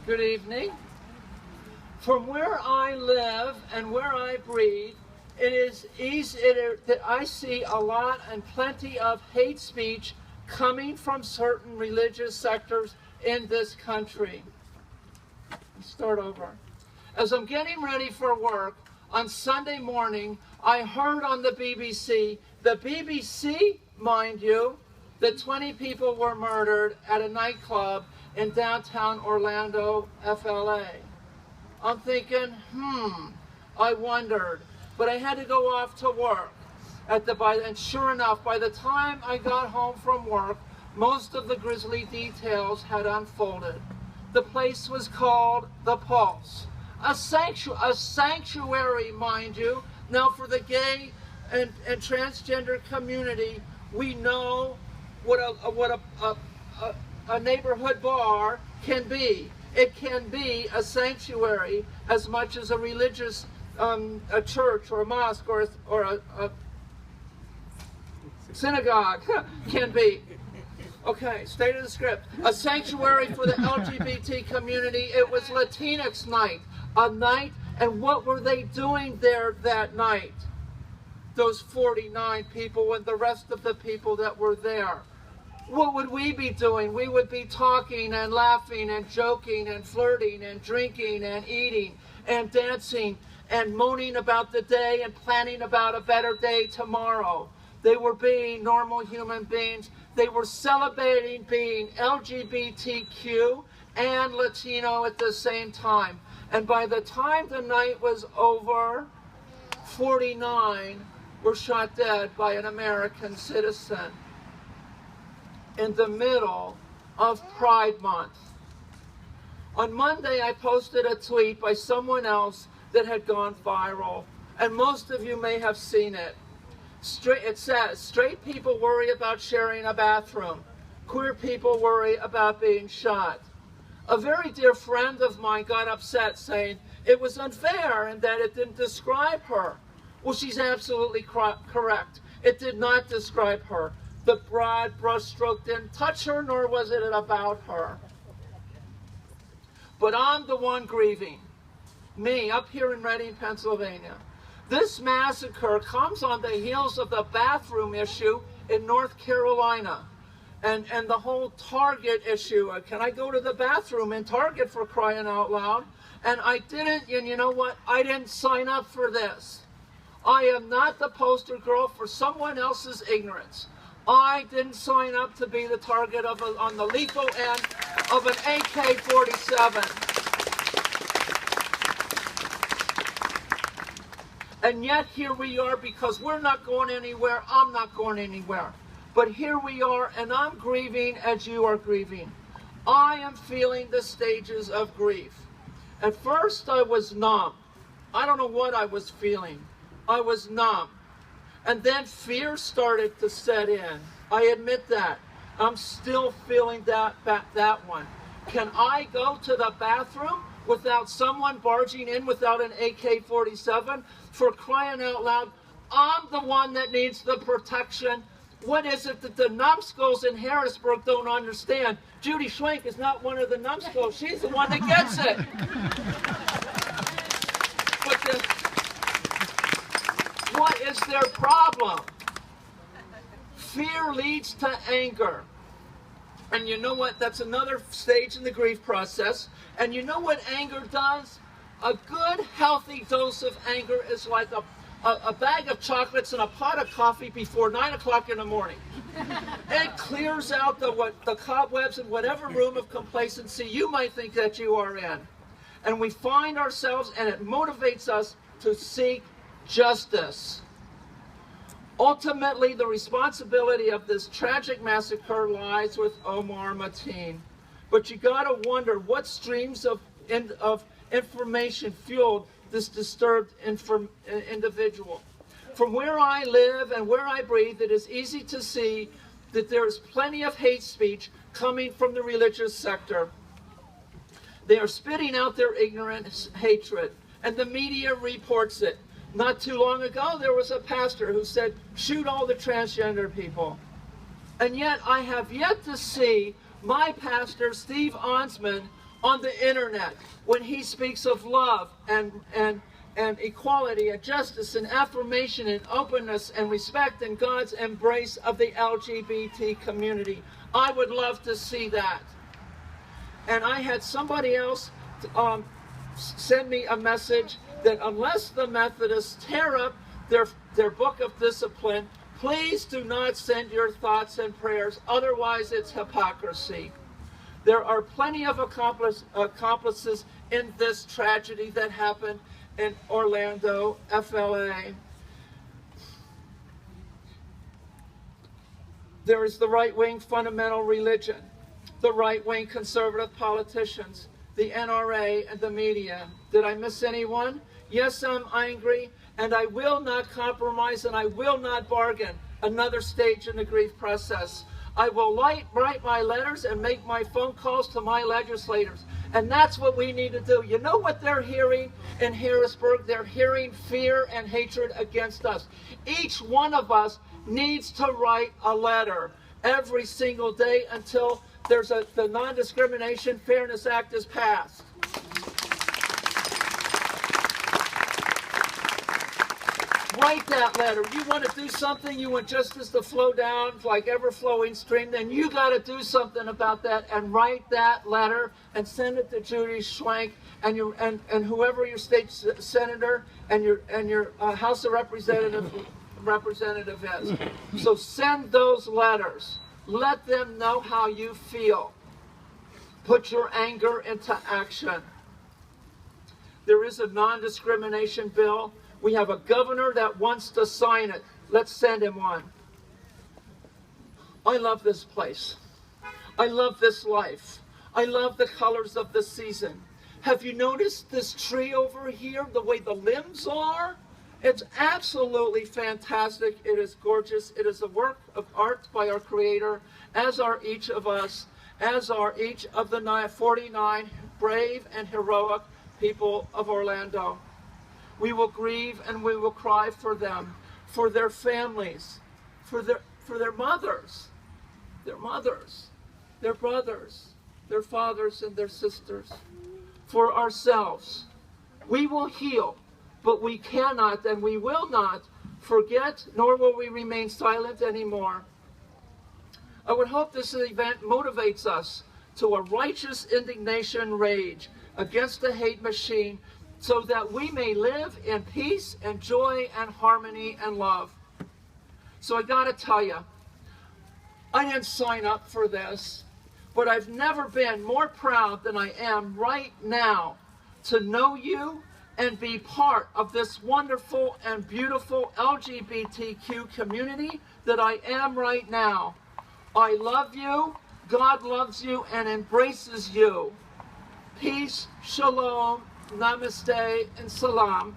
Good evening. From where I live and where I breathe, it is easy that I see a lot and plenty of hate speech coming from certain religious sectors in this country. Let's start over. As I'm getting ready for work on Sunday morning, I heard on the BBC, mind you, that 20 people were murdered at a nightclub in downtown Orlando, FLA. I'm thinking, I wondered. But I had to go off to work. And sure enough, by the time I got home from work, most of the grisly details had unfolded. The place was called The Pulse. A sanctuary, mind you. Now for the gay and transgender community, we know what a neighborhood bar can be. It can be a sanctuary as much as a religious a church or a mosque or a synagogue can be. Okay, state of the script. A sanctuary for the LGBT community. It was Latinx night. A night, and what were they doing there that night? Those 49 people and the rest of the people that were there. What would we be doing? We would be talking and laughing and joking and flirting and drinking and eating and dancing and moaning about the day and planning about a better day tomorrow. They were being normal human beings. They were celebrating being LGBTQ and Latino at the same time. And by the time the night was over, 49 were shot dead by an American citizen in the middle of Pride Month. On Monday, I posted a tweet by someone else that had gone viral, and most of you may have seen it. It says, straight people worry about sharing a bathroom. Queer people worry about being shot. A very dear friend of mine got upset saying it was unfair and that it didn't describe her. Well, she's absolutely correct. It did not describe her. The broad brushstroke didn't touch her, nor was it about her. But I'm the one grieving. Me, up here in Reading, Pennsylvania. This massacre comes on the heels of the bathroom issue in North Carolina. And the whole Target issue. Can I go to the bathroom in Target, for crying out loud? And I didn't, and you know what? I didn't sign up for this. I am not the poster girl for someone else's ignorance. I didn't sign up to be the target of on the lethal end of an AK-47. And yet here we are, because we're not going anywhere, I'm not going anywhere. But here we are, and I'm grieving as you are grieving. I am feeling the stages of grief. At first I was numb. I don't know what I was feeling. I was numb. And then fear started to set in. I admit that. I'm still feeling that one. Can I go to the bathroom without someone barging in without an AK-47? For crying out loud, I'm the one that needs the protection. What is it that the numbskulls in Harrisburg don't understand? Judy Schwenk is not one of the numbskulls. She's the one that gets it. What is their problem? Fear leads to anger. And you know what? That's another stage in the grief process. And you know what anger does? A good, healthy dose of anger is like a bag of chocolates and a pot of coffee before 9 o'clock in the morning. It clears out the cobwebs in whatever room of complacency you might think that you are in. And we find ourselves, and it motivates us to seek justice. Ultimately, the responsibility of this tragic massacre lies with Omar Mateen. But you gotta wonder what streams of information fueled this disturbed individual. From where I live and where I breathe, it is easy to see that there is plenty of hate speech coming from the religious sector. They are spitting out their ignorant hatred, and the media reports it. Not too long ago, there was a pastor who said, shoot all the transgender people. And yet, I have yet to see my pastor, Steve Onsman, on the internet, when he speaks of love and equality and justice and affirmation and openness and respect and God's embrace of the LGBT community. I would love to see that. And I had somebody else send me a message that unless the Methodists tear up their book of discipline, please do not send your thoughts and prayers, otherwise it's hypocrisy. There are plenty of accomplices in this tragedy that happened in Orlando, FLA. There is the right-wing fundamental religion, the right-wing conservative politicians, the NRA, and the media. Did I miss anyone? Yes, I'm angry, and I will not compromise, and I will not bargain another stage in the grief process. I will write my letters and make my phone calls to my legislators. And that's what we need to do. You know what they're hearing in Harrisburg? They're hearing fear and hatred against us. Each one of us needs to write a letter every single day until the Non-Discrimination Fairness Act is passed. Write that letter. You want to do something, you want justice to flow down like ever-flowing stream, then you got to do something about that and write that letter and send it to Judy Schwank and whoever your state senator and your House of Representative is. So send those letters. Let them know how you feel. Put your anger into action. There is a non-discrimination bill. We have a governor that wants to sign it. Let's send him one. I love this place. I love this life. I love the colors of the season. Have you noticed this tree over here, the way the limbs are? It's absolutely fantastic. It is gorgeous. It is a work of art by our Creator, as are each of us, as are each of the 49 brave and heroic people of Orlando. We will grieve and we will cry for them, for their families, for their mothers, their brothers, their fathers and their sisters, for ourselves. We will heal, but we cannot and we will not forget, nor will we remain silent anymore. I would hope this event motivates us to a righteous indignation rage against the hate machine, so that we may live in peace and joy and harmony and love. So I gotta tell you, I didn't sign up for this, but I've never been more proud than I am right now to know you and be part of this wonderful and beautiful LGBTQ community that I am right now. I love you, God loves you and embraces you. Peace, shalom, namaste, and salam.